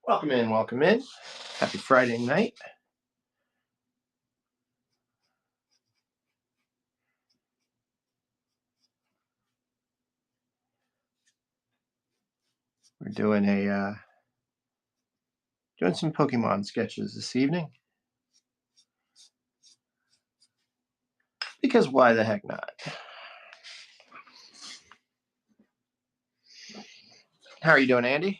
Welcome in, welcome in. Happy Friday night. We're doing some Pokemon sketches this evening. Because why the heck not? How are you doing, Andy?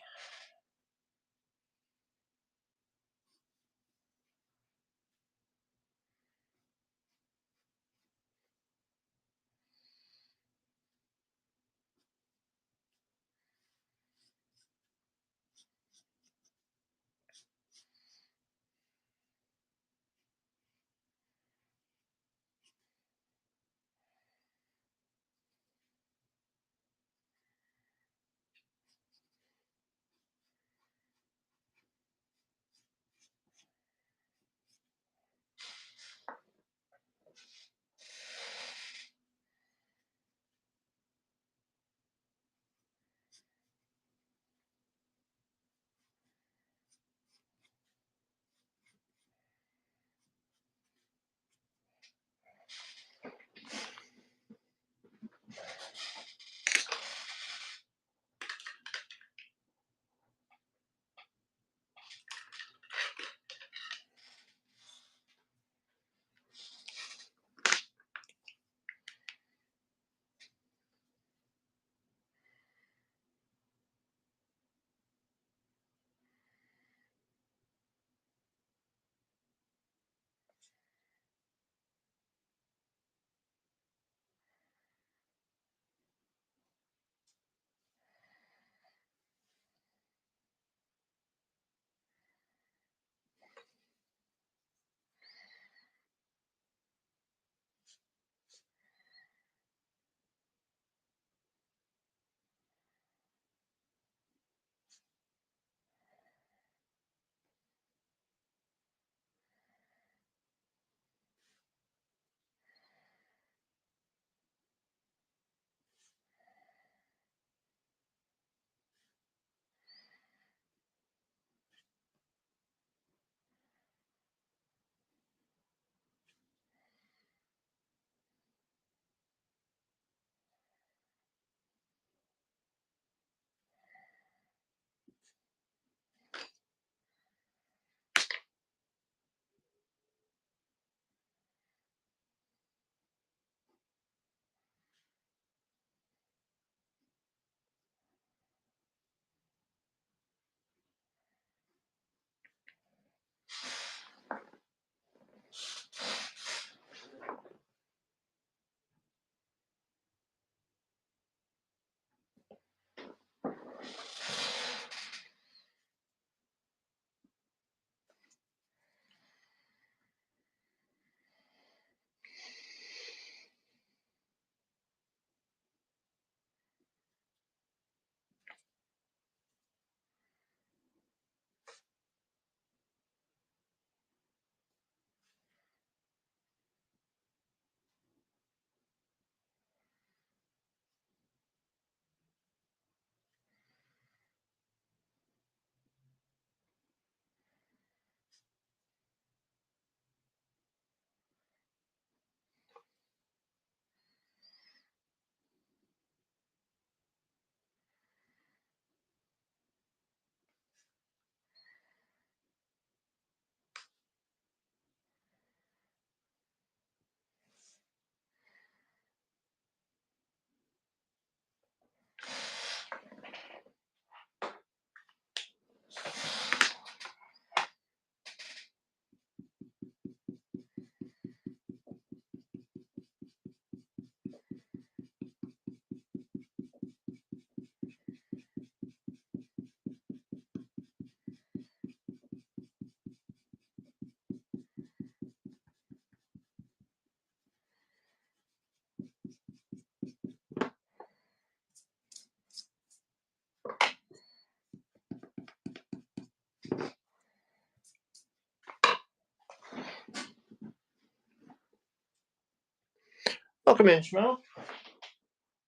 Welcome in, Schmo.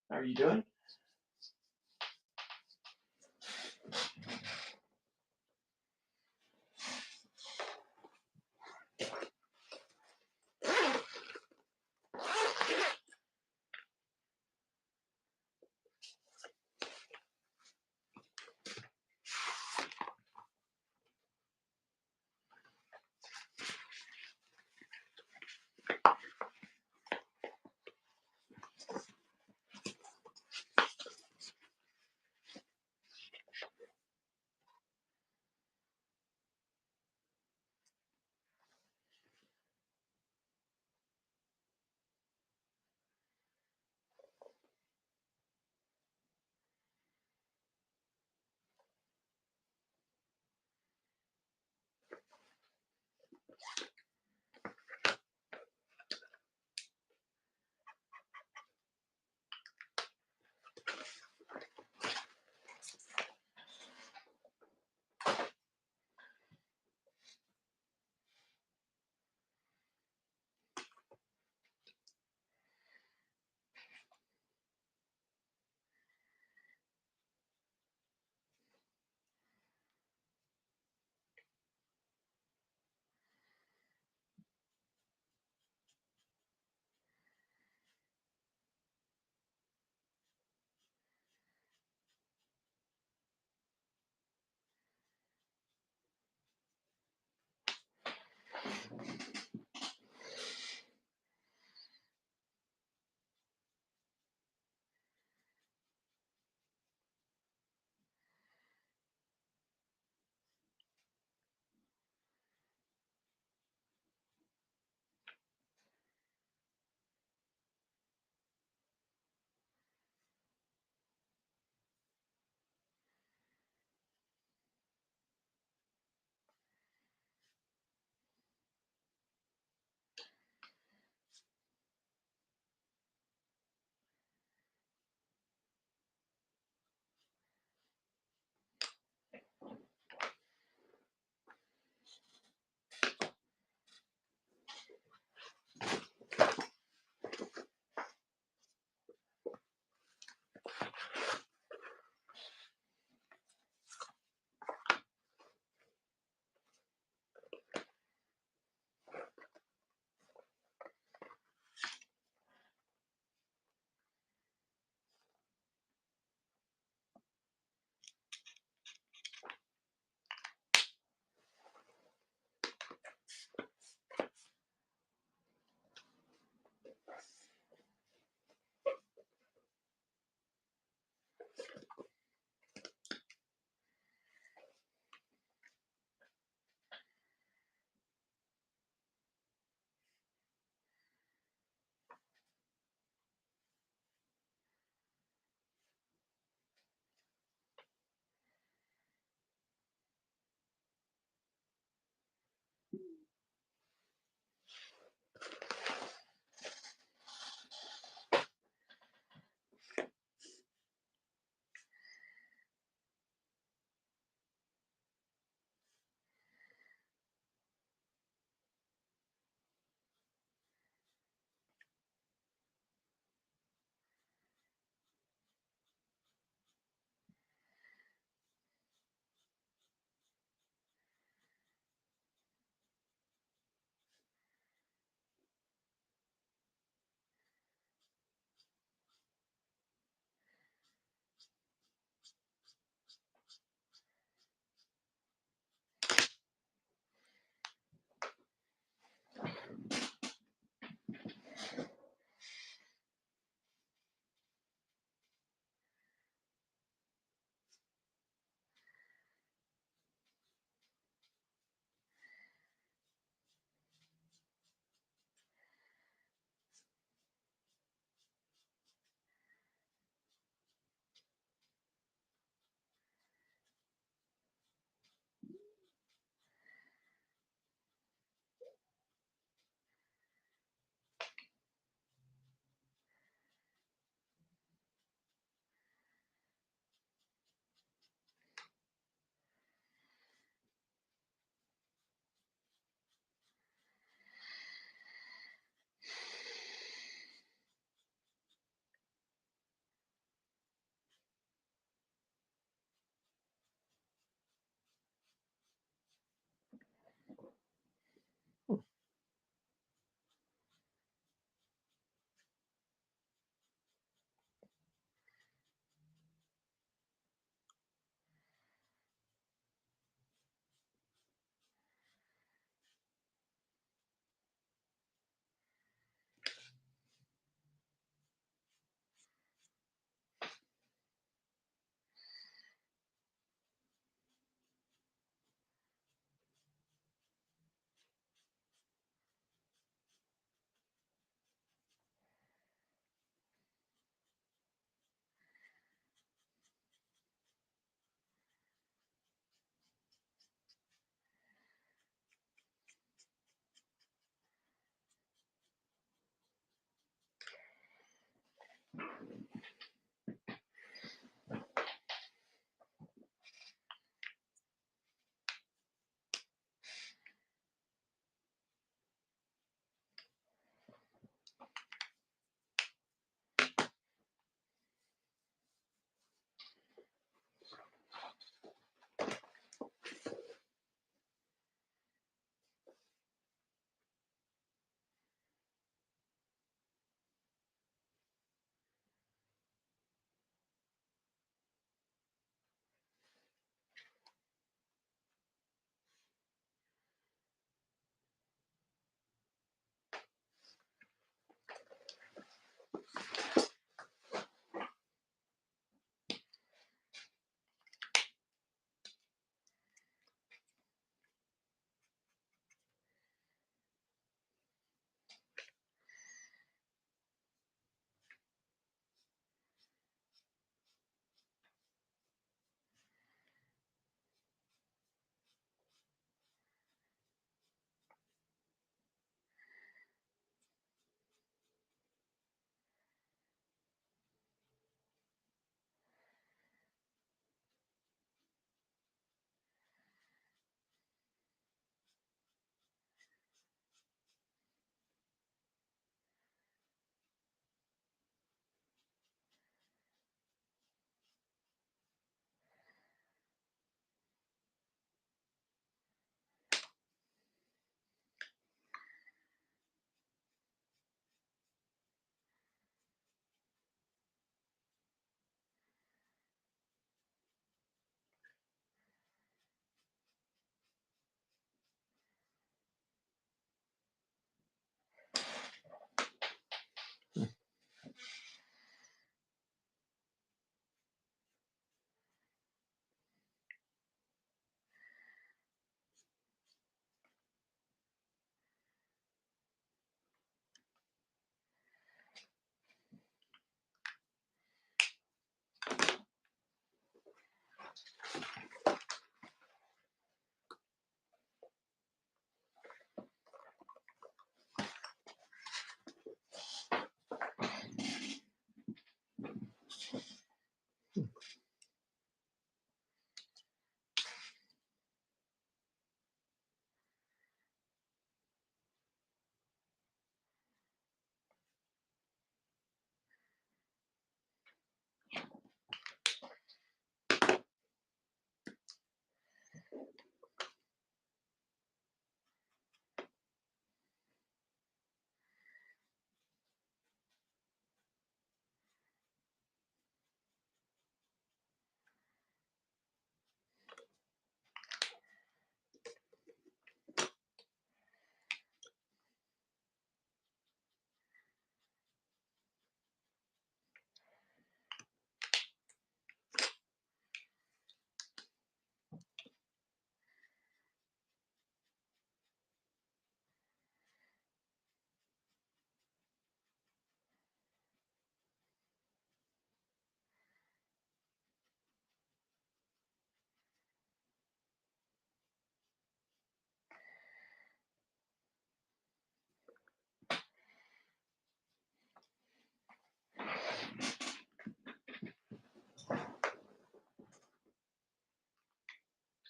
How are you doing?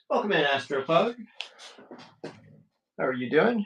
Welcome in, Astropug. How are you doing?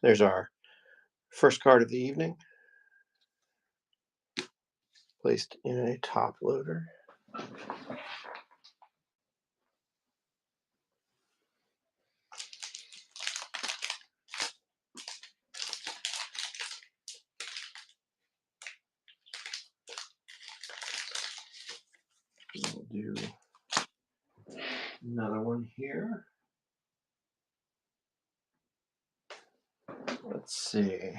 There's our first card of the evening, placed in a top loader. We'll do another one here. Let's see.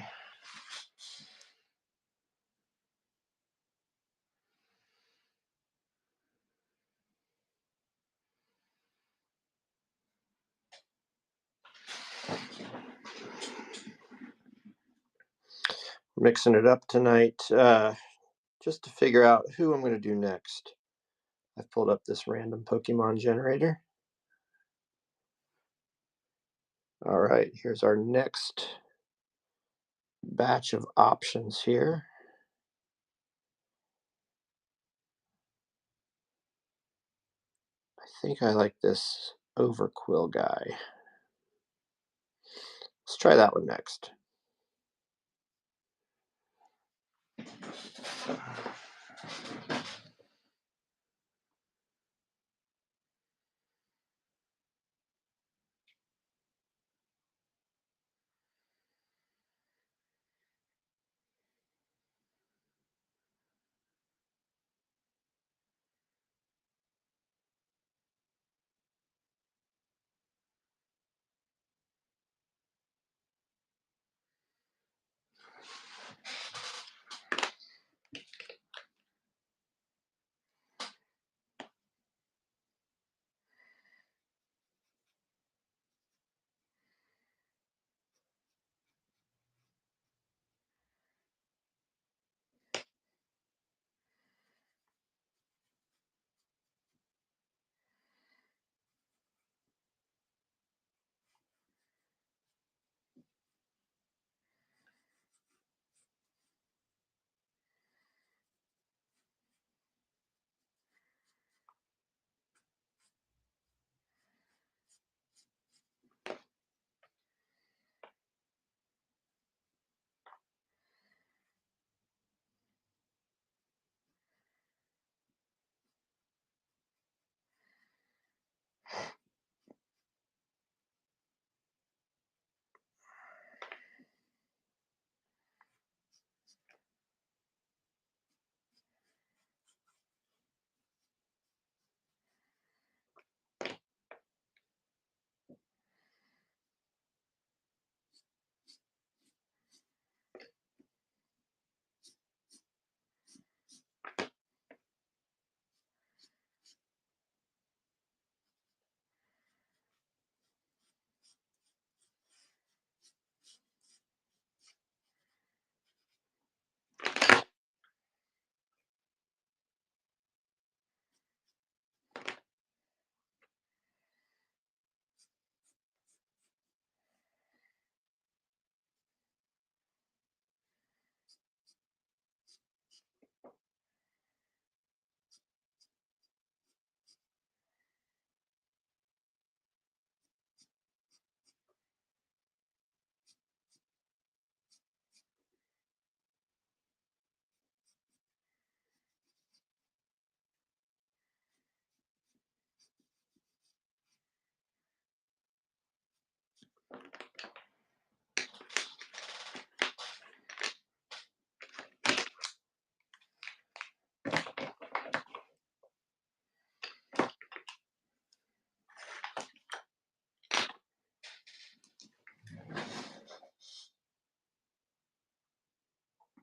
Mixing it up tonight just to figure out who I'm going to do next. I've pulled up this random Pokemon generator. All right, here's our next batch of options here. I think I like this Overquill guy. Let's try that one next.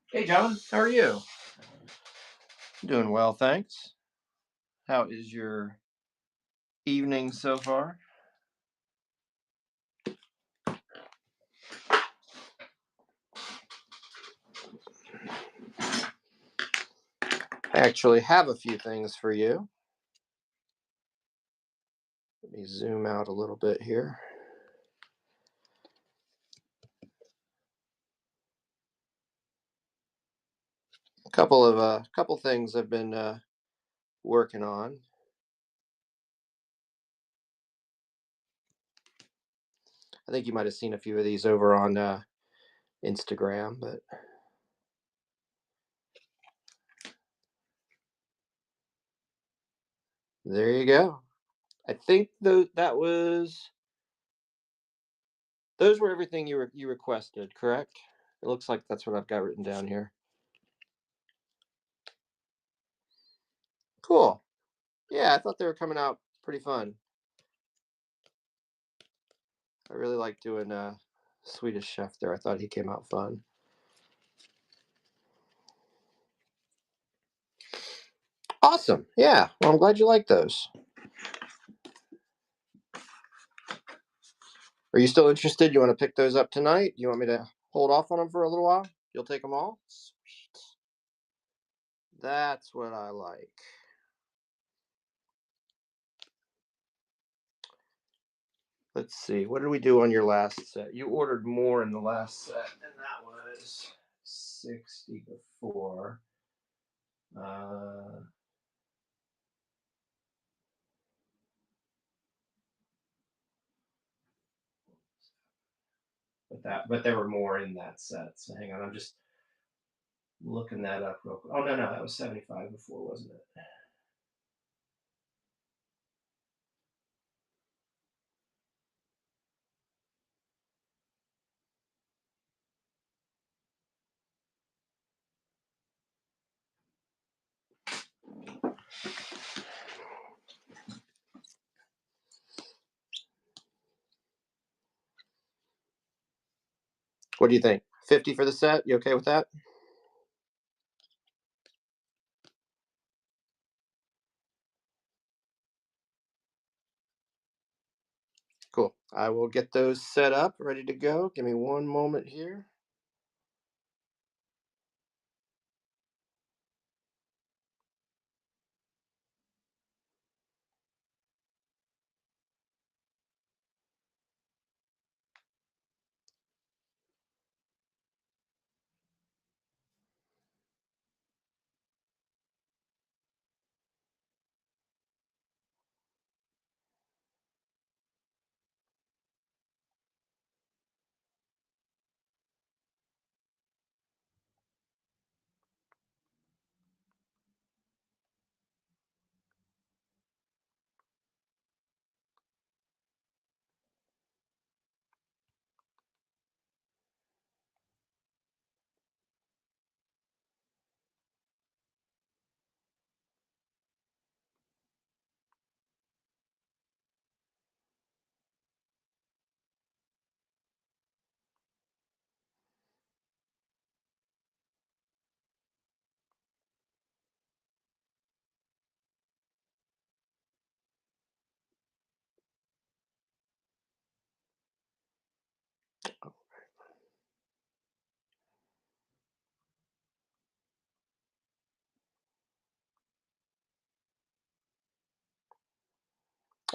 Hey, John, how are you? Doing well, thanks. How is your evening so far? I actually have a few things for you. Let me zoom out a little bit here. A couple things I've been working on. I think you might have seen a few of these over on Instagram, but there you go. I think those were everything you requested, correct? It looks like that's what I've got written down here. Cool. Yeah, I thought they were coming out pretty fun. I really like doing Swedish Chef there. I thought he came out fun. Awesome. Yeah. Well, I'm glad you like those. Are you still interested? You want to pick those up tonight? You want me to hold off on them for a little while? You'll take them all? Sweet. That's what I like. Let's see. What did we do on your last set? You ordered more in the last set, and that was 60 before. But there were more in that set. So hang on, I'm just looking that up real quick. Oh no, that was 75 before, wasn't it? What do you think? 50 for the set? You okay with that? Cool. I will get those set up, ready to go. Give me one moment here.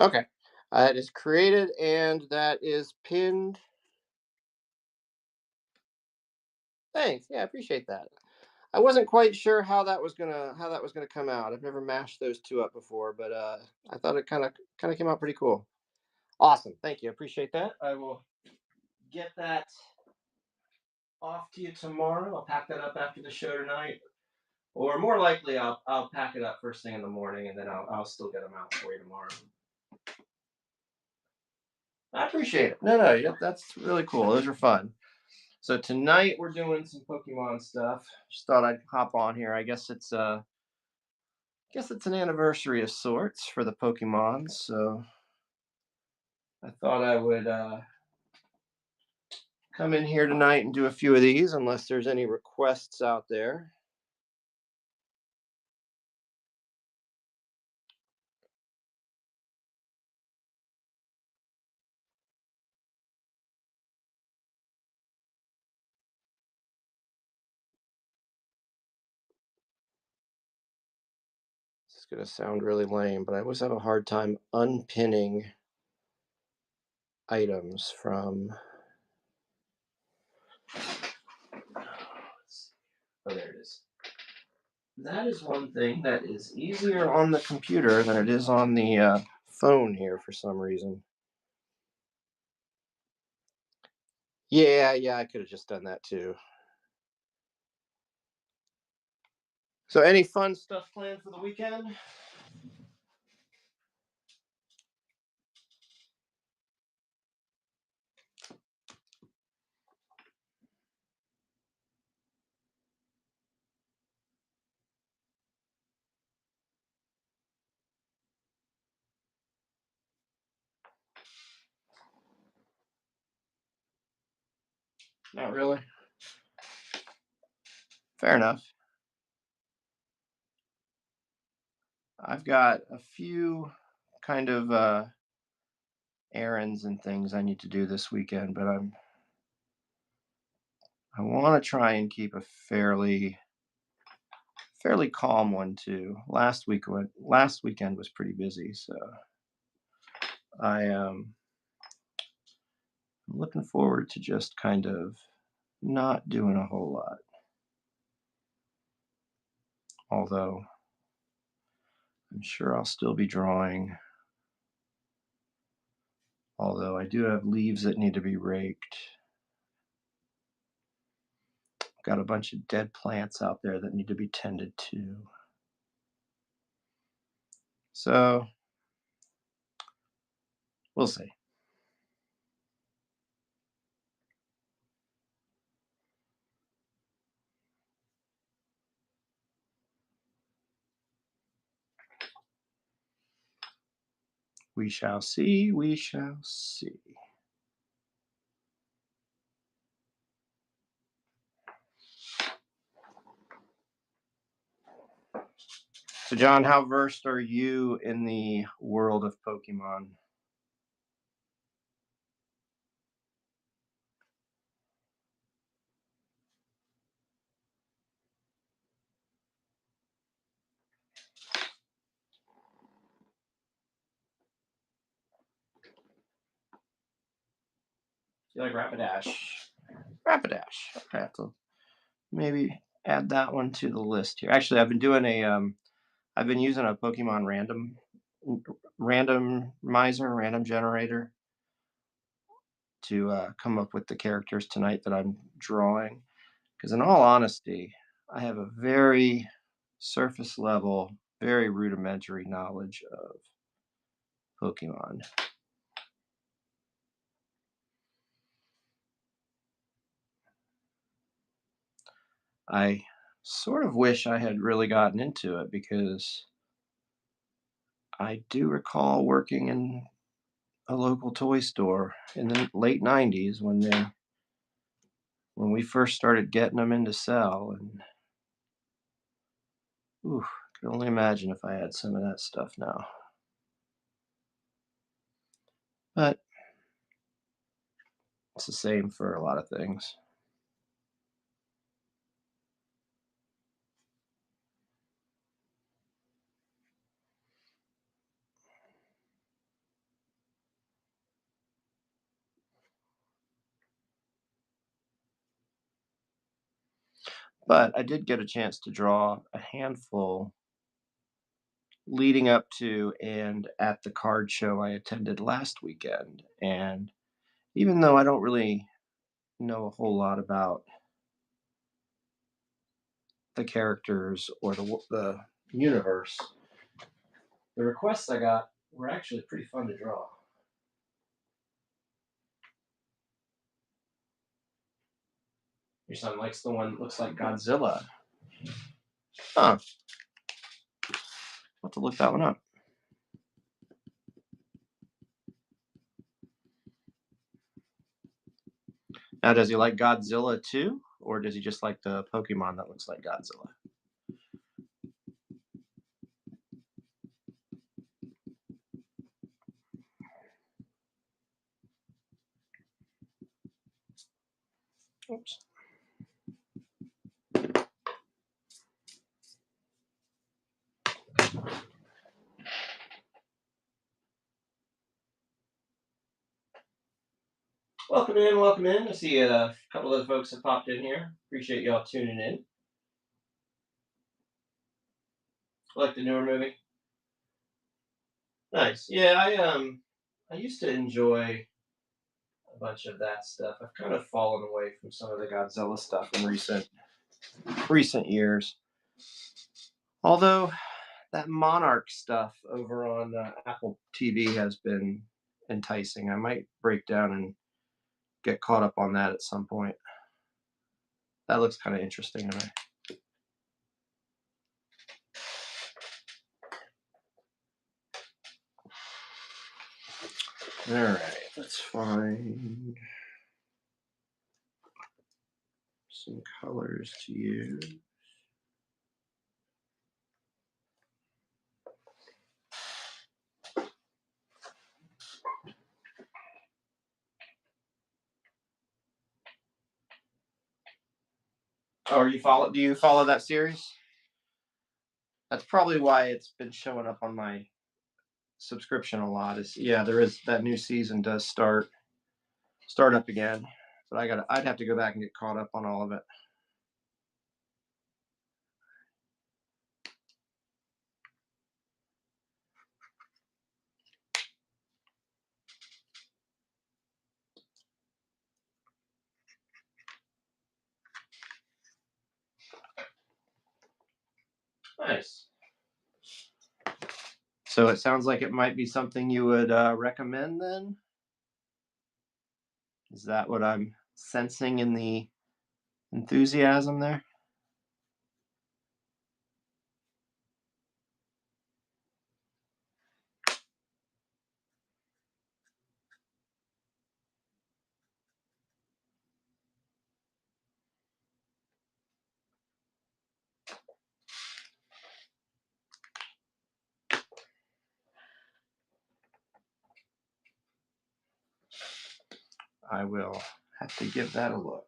Okay. It is created and that is pinned. Thanks. Yeah, I appreciate that. I wasn't quite sure how that was gonna come out. I've never mashed those two up before, but I thought it kind of came out pretty cool. Awesome. Thank you. Appreciate that. I will get that off to you tomorrow. I'll pack that up after the show tonight, or more likely, I'll pack it up first thing in the morning, and then I'll still get them out for you tomorrow. I appreciate it. No, yep, that's really cool. Those are fun. So tonight we're doing some Pokemon stuff. Just thought I'd hop on here. I guess it's an anniversary of sorts for the Pokemon, so I thought I would come in here tonight and do a few of these, unless there's any requests out there. This is going to sound really lame, but I always have a hard time unpinning items from. Oh, there it is. That is one thing that is easier on the computer than it is on the phone here for some reason. Yeah, yeah, I could have just done that too. So, any fun stuff planned for the weekend? Not really. Fair enough. I've got a few kind of errands and things I need to do this weekend, but I want to try and keep a fairly calm one too. Last weekend was pretty busy, so I'm looking forward to just kind of not doing a whole lot. Although I'm sure I'll still be drawing. Although I do have leaves that need to be raked. Got a bunch of dead plants out there that need to be tended to. So we'll see. We shall see. We shall see. So, John, how versed are you in the world of Pokemon? You like Rapidash? Rapidash. I have to maybe add that one to the list here. Actually, I've been using a Pokemon random generator to come up with the characters tonight that I'm drawing. Because in all honesty, I have a very surface level, very rudimentary knowledge of Pokemon. I sort of wish I had really gotten into it because I do recall working in a local toy store in the late 90s when we first started getting them into sell, and ooh, I can only imagine if I had some of that stuff now. But it's the same for a lot of things. But I did get a chance to draw a handful leading up to and at the card show I attended last weekend. And even though I don't really know a whole lot about the characters or the universe, the requests I got were actually pretty fun to draw. Your son likes the one that looks like Godzilla. Huh. I'll have to look that one up. Now, does he like Godzilla too? Or does he just like the Pokemon that looks like Godzilla? Oops. Welcome in, welcome in. I see a couple of the folks have popped in here. Appreciate y'all tuning in. Like the newer movie? Nice. Yeah, I used to enjoy bunch of that stuff. I've kind of fallen away from some of the Godzilla stuff in recent years. Although that Monarch stuff over on Apple TV has been enticing. I might break down and get caught up on that at some point. That looks kind of interesting to me. All right, let's find some colors to use. Oh, do you follow that series? That's probably why it's been showing up on my subscription a lot. Is yeah, there is that new season does start up again, but I'd have to go back and get caught up on all of it. Nice. So it sounds like it might be something you would recommend then? Is that what I'm sensing in the enthusiasm there? I will have to give that a look.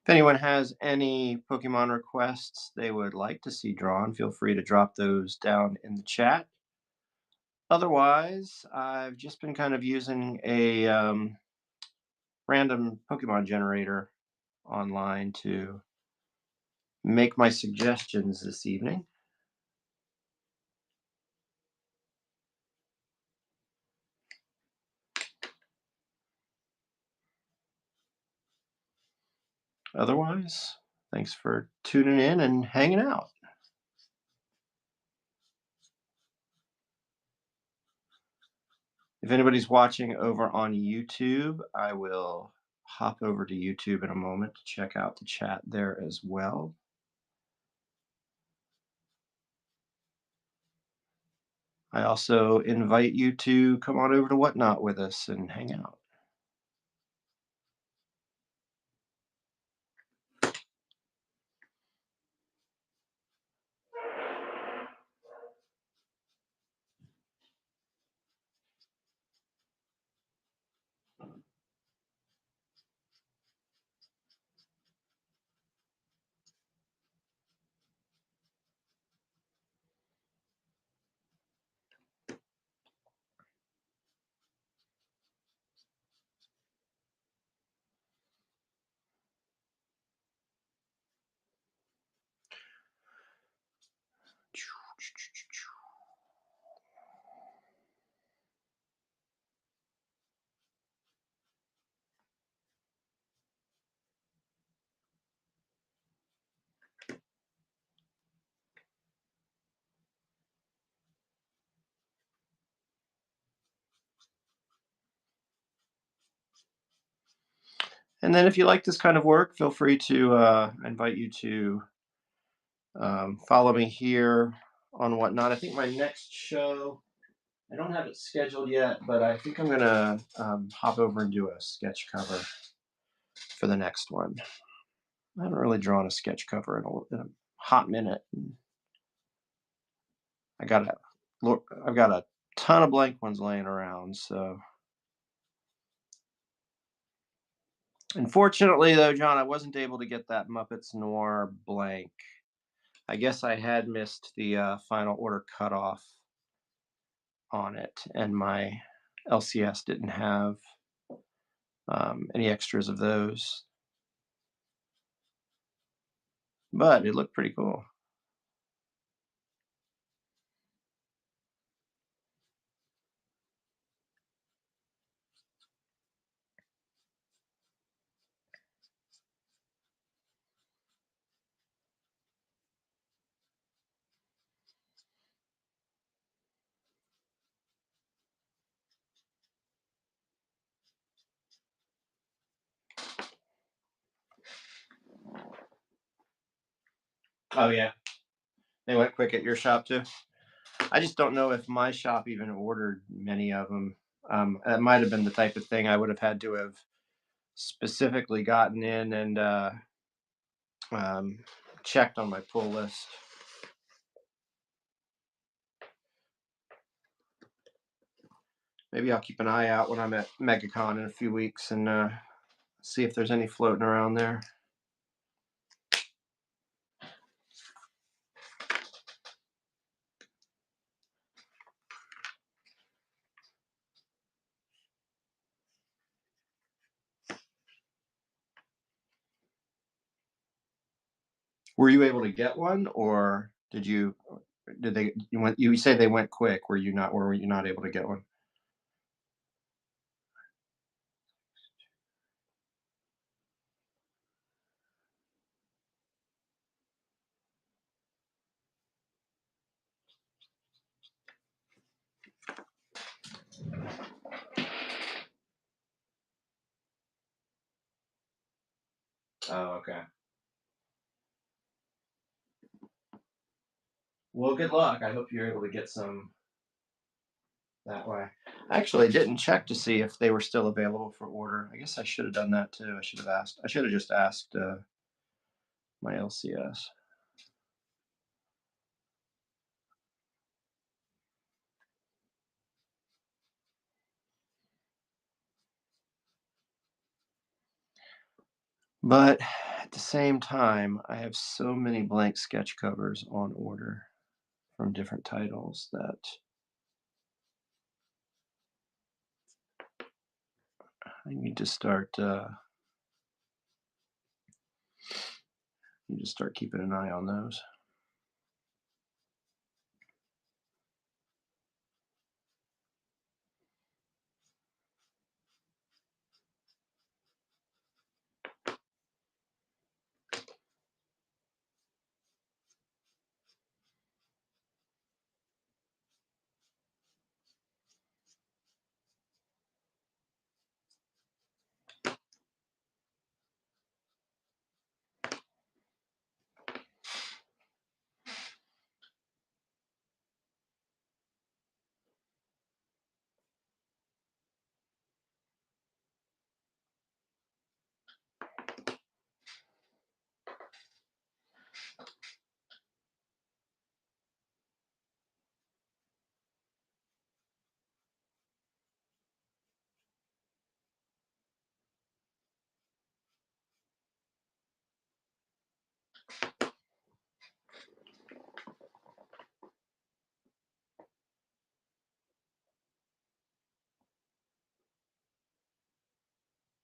If anyone has any Pokemon requests they would like to see drawn, feel free to drop those down in the chat. Otherwise, I've just been kind of using a random Pokemon generator online to make my suggestions this evening. Otherwise, thanks for tuning in and hanging out. If anybody's watching over on YouTube, I will hop over to YouTube in a moment to check out the chat there as well. I also invite you to come on over to Whatnot with us and hang out. And then if you like this kind of work, feel free to invite you to follow me here on Whatnot. I think my next show, I don't have it scheduled yet, but I think I'm going to hop over and do a sketch cover for the next one. I haven't really drawn a sketch cover in a hot minute. I've got a ton of blank ones laying around, so Unfortunately, though, John, I wasn't able to get that Muppets Noir blank. I guess I had missed the final order cutoff on it, and my LCS didn't have any extras of those, but it looked pretty cool. Oh yeah, they went quick at your shop too. I just don't know if my shop even ordered many of them. That might have been the type of thing I would have had to have specifically gotten in and um, checked on my pull list. Maybe I'll keep an eye out when I'm at MegaCon in a few weeks and see if there's any floating around there. Were you able to get one, or did they you say they went quick? Were you not able to get one? Oh, okay. Well, good luck. I hope you're able to get some that way. I actually didn't check to see if they were still available for order. I guess I should have done that too. I should have asked. I should have just asked my LCS. But at the same time, I have so many blank sketch covers on order from different titles that I need to start keeping an eye on those.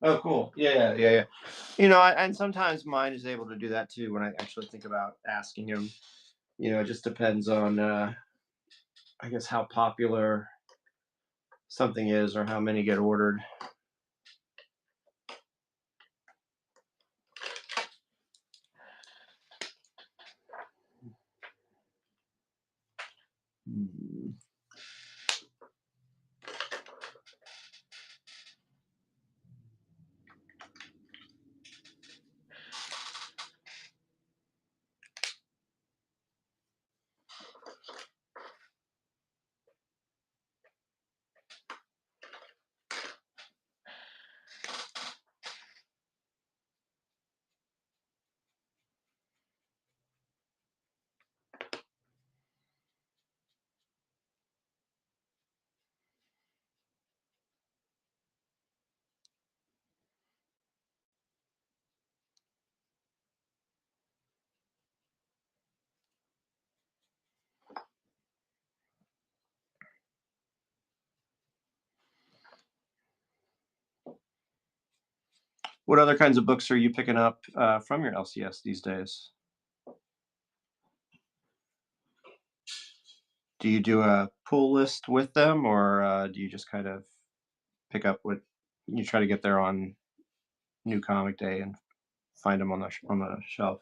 Oh, cool. Yeah. And sometimes mine is able to do that too when I actually think about asking him. It just depends on, I guess, how popular something is or how many get ordered. Hmm. What other kinds of books are you picking up from your LCS these days? Do you do a pull list with them, or do you just kind of pick up what you try to get there on New Comic Day and find them on on the shelf?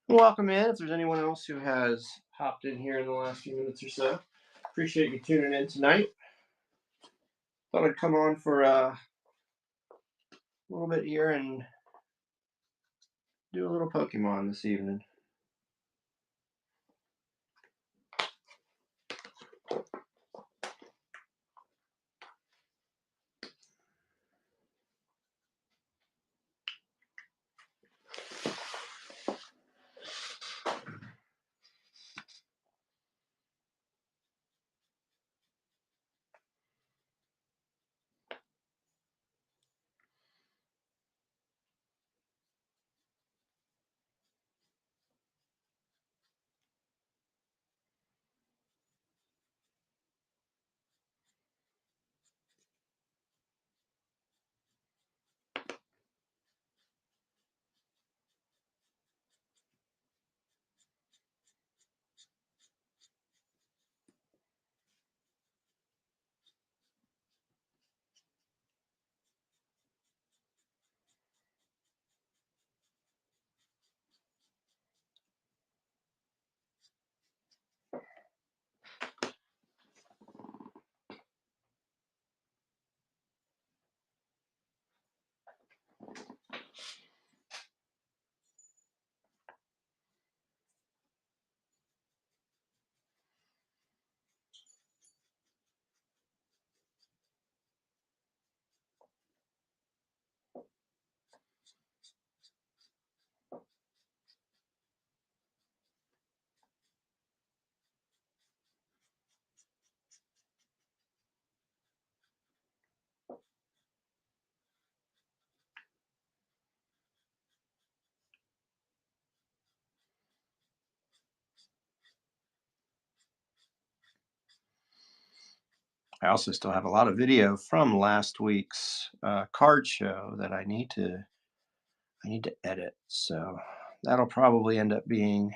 Welcome in. If there's anyone else who has hopped in here in the last few minutes or so, appreciate you tuning in tonight. Thought I'd come on for a little bit here and do a little Pokemon this evening. I also still have a lot of video from last week's card show that I need to edit. So that'll probably end up being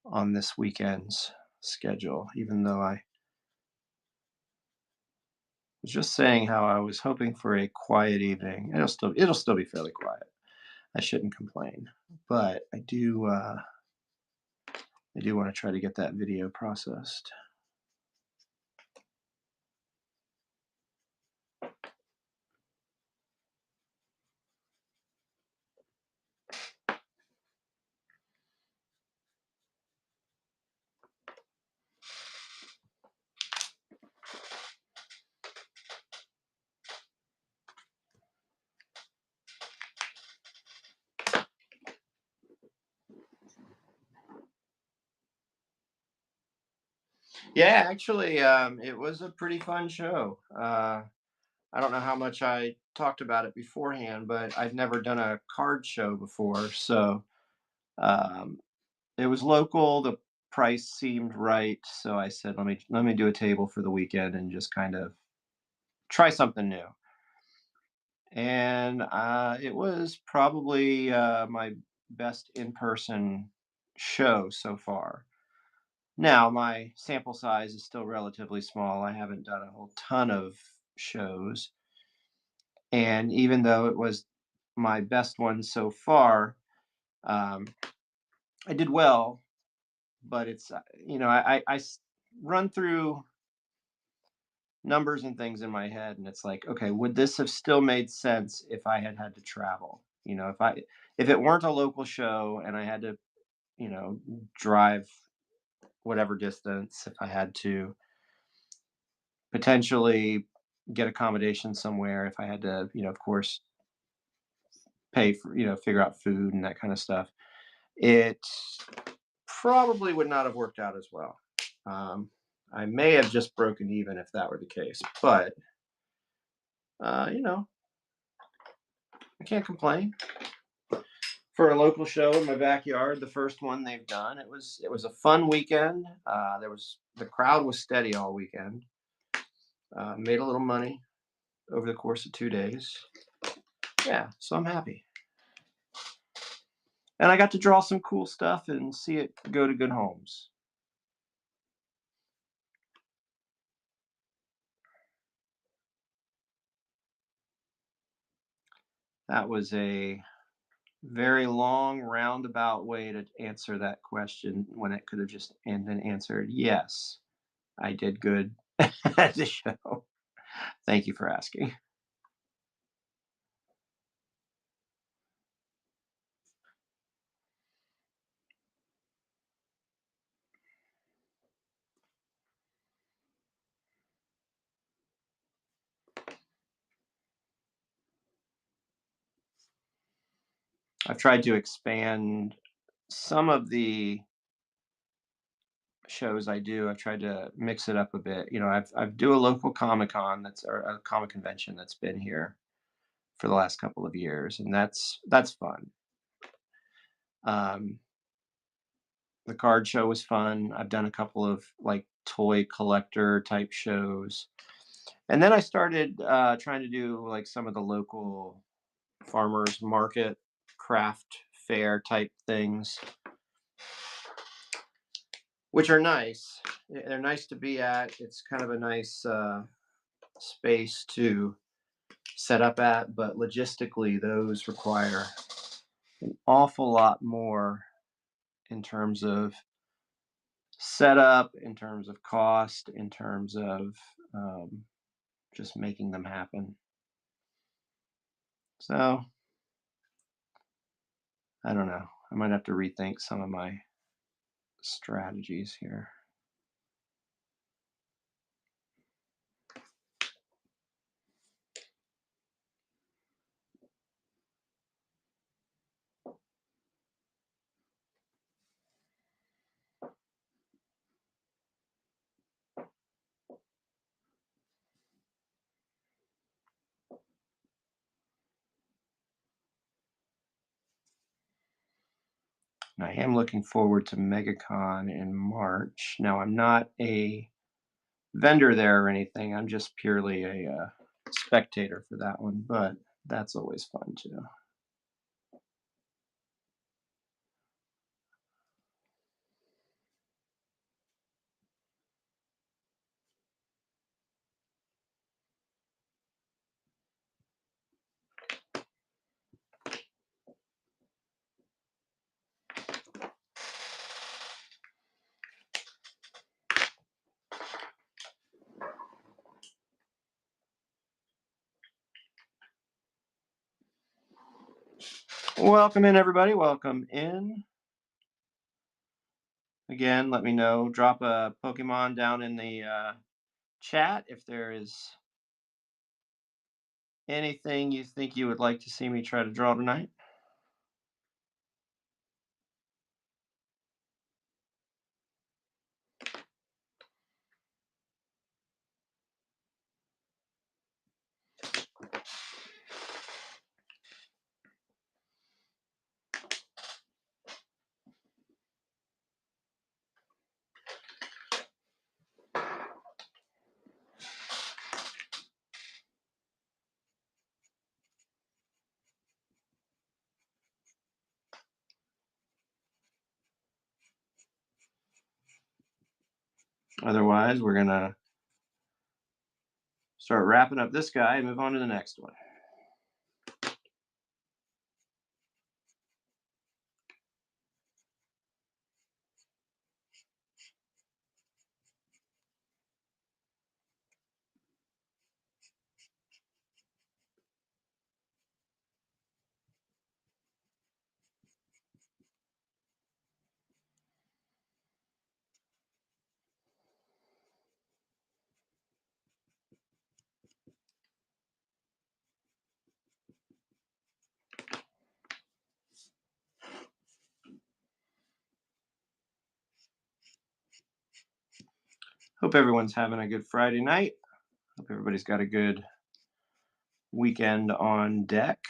on this weekend's schedule, even though I was just saying how I was hoping for a quiet evening. It'll still be fairly quiet. I shouldn't complain, but I do want to try to get that video processed. Yeah, actually, it was a pretty fun show. I don't know how much I talked about it beforehand, but I've never done a card show before, so um, it was local. The price seemed right, so I said, let me do a table for the weekend and just kind of try something new. And it was probably my best in person show so far. Now, my sample size is still relatively small. I haven't done a whole ton of shows. And even though it was my best one so far, um, I did well, but run through numbers and things in my head, and it's like, okay, would this have still made sense if I had had to travel? If it weren't a local show and I had to, drive whatever distance, if I had to potentially get accommodation somewhere, if I had to, of course, pay for, figure out food and that kind of stuff. it probably would not have worked out as well. I may have just broken even if that were the case, but you know, I can't complain. For a local show in my backyard, the first one they've done, it was a fun weekend. The crowd was steady all weekend. Made a little money over the course of 2 days. Yeah, so I'm happy. And I got to draw some cool stuff and see it go to good homes. That was a very long roundabout way to answer that question when it could have just been answered yes, I did good at the show. Thank you for asking. I've tried to expand some of the shows I do. I've tried to mix it up a bit. I've do a local Comic Con or a comic convention that's been here for the last couple of years, and that's fun. Um, the card show was fun. I've done a couple of like toy collector type shows, and then I started trying to do like some of the local farmers market craft fair type things, which are nice. They're nice to be at. It's kind of a nice space to set up at, but logistically, those require an awful lot more in terms of setup, in terms of cost, in terms of just making them happen. So I don't know. I might have to rethink some of my strategies here. I am looking forward to MegaCon in March. Now, I'm not a vendor there or anything. I'm just purely a spectator for that one, but that's always fun too. Welcome in, everybody. Welcome in. Again, let me know. Drop a Pokemon down in the chat if there is anything you think you would like to see me try to draw tonight. Otherwise, we're going to start wrapping up this guy and move on to the next one. Hope everyone's having a good Friday night. Hope everybody's got a good weekend on deck.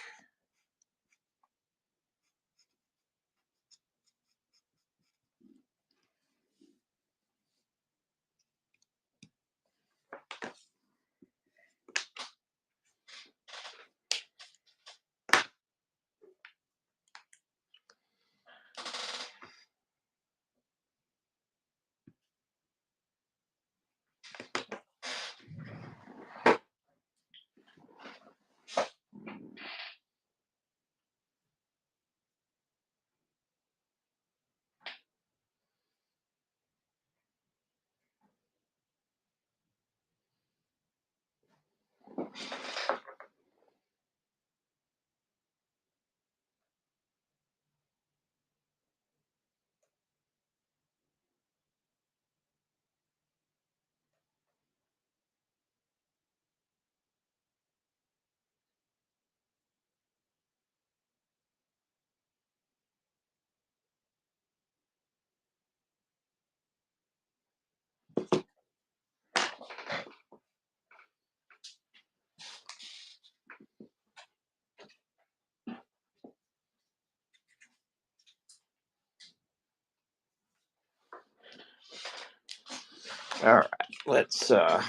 All right, let's go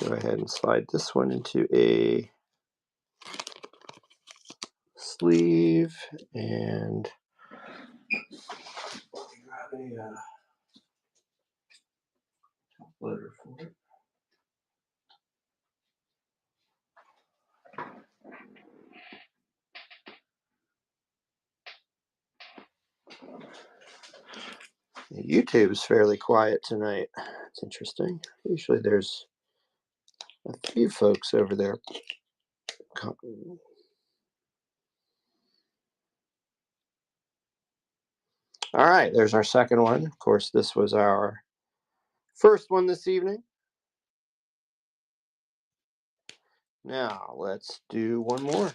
ahead and slide this one into a sleeve and grab a letter for it. YouTube's fairly quiet tonight. It's interesting. Usually there's a few folks over there. All right, there's our second one. Of course, this was our first one this evening. Now, let's do one more.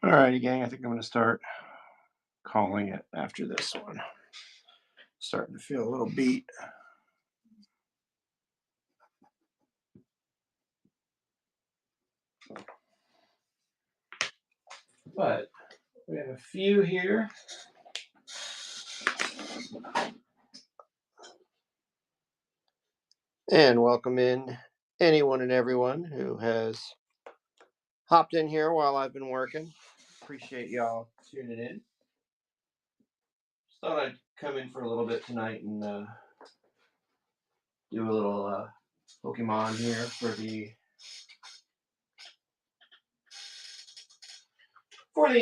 Alrighty, gang. I think I'm going to start calling it after this one. Starting to feel a little beat. But we have a few here. And welcome in anyone and everyone who has hopped in here while I've been working. Appreciate y'all tuning in. Just thought I'd come in for a little bit tonight and do a little Pokemon here for the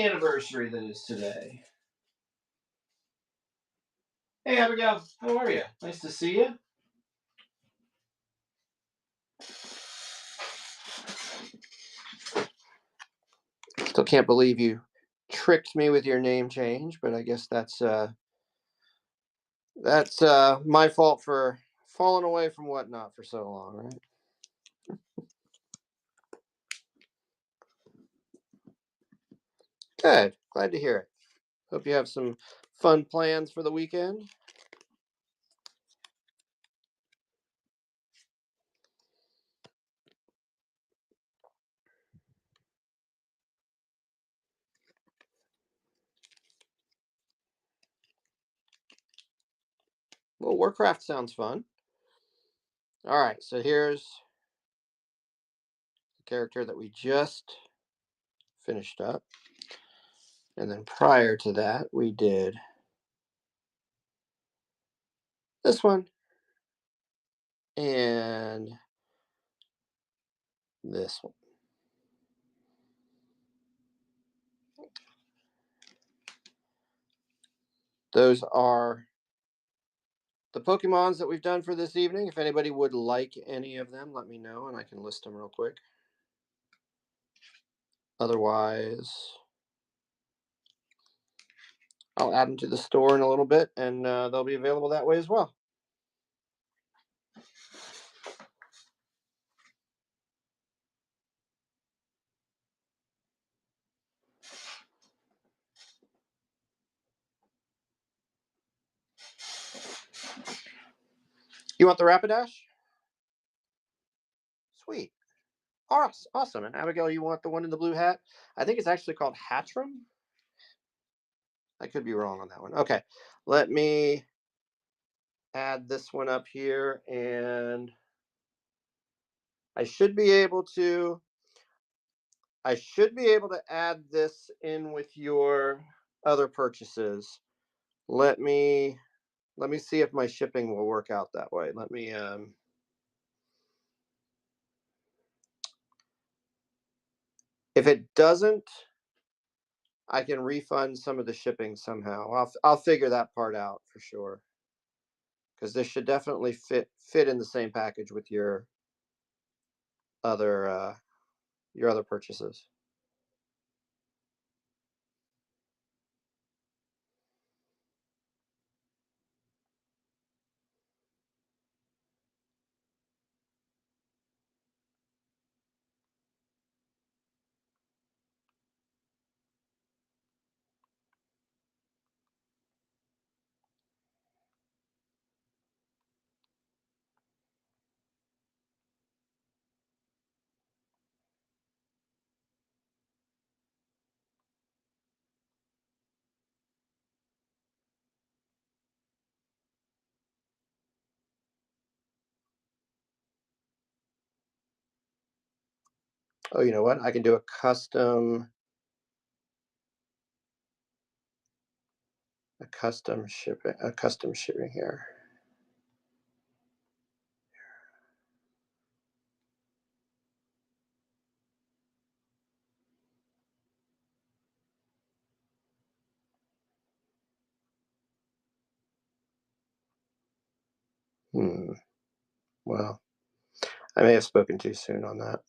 anniversary that is today. Hey Abigail, how are you? Nice to see you. Still can't believe you tricked me with your name change, but I guess that's my fault for falling away from Whatnot for so long, right? Good. Glad to hear it. Hope you have some fun plans for the weekend. Well, Warcraft sounds fun. All right, so here's the character that we just finished up. And then prior to that, we did this one and this one. Those are the Pokemons that we've done for this evening. If anybody would like any of them, let me know and I can list them real quick. Otherwise, I'll add them to the store in a little bit and they'll be available that way as well. You want the Rapidash? Sweet. Awesome. And Abigail, you want the one in the blue hat? I think it's actually called Hatchram. I could be wrong on that one. Okay. Let me add this one up here and I should be able to add this in with your other purchases. Let me see if my shipping will work out that way. Let me if it doesn't, I can refund some of the shipping somehow. I'll figure that part out for sure. Because this should definitely fit in the same package with your other purchases. Oh, you know what? I can do a custom shipping here. Well, I may have spoken too soon on that.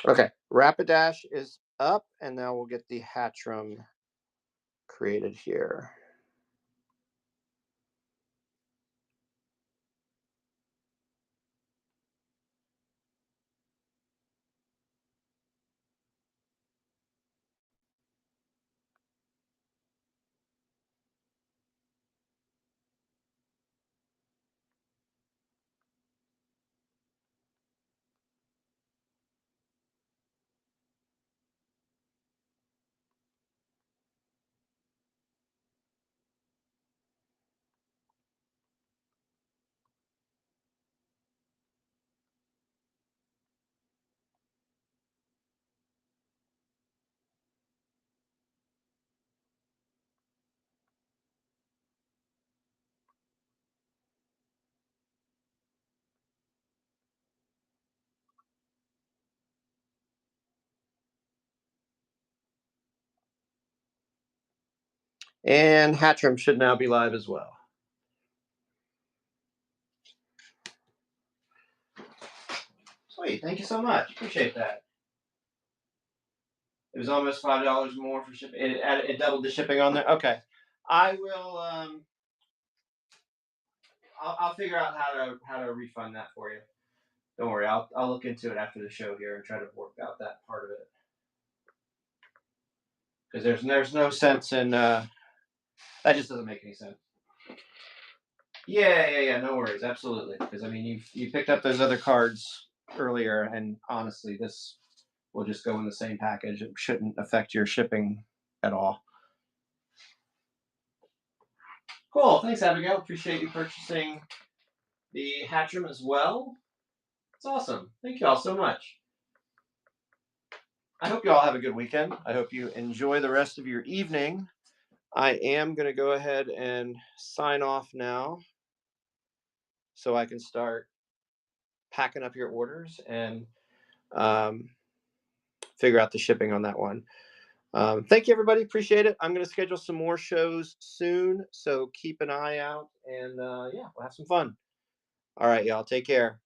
Okay, Rapidash is up, and now we'll get the Hatchram created here. And Hatchram should now be live as well. Sweet, thank you so much. Appreciate that. It was almost $5 more for shipping. It doubled the shipping on there. Okay, I will. I'll figure out how to refund that for you. Don't worry. I'll look into it after the show here and try to work out that part of it. Because there's no sense in that. Just doesn't make any sense. Yeah. No worries. Absolutely. Because I mean, you picked up those other cards earlier, and honestly, this will just go in the same package. It shouldn't affect your shipping at all. Cool. Thanks, Abigail. Appreciate you purchasing the Hatchram as well. It's awesome. Thank you all so much. I hope you all have a good weekend. I hope you enjoy the rest of your evening. I am going to go ahead and sign off now so I can start packing up your orders and um, figure out the shipping on that one. Thank you, everybody. Appreciate it. I'm going to schedule some more shows soon, so keep an eye out, and yeah, we'll have some fun. All right, y'all. Take care.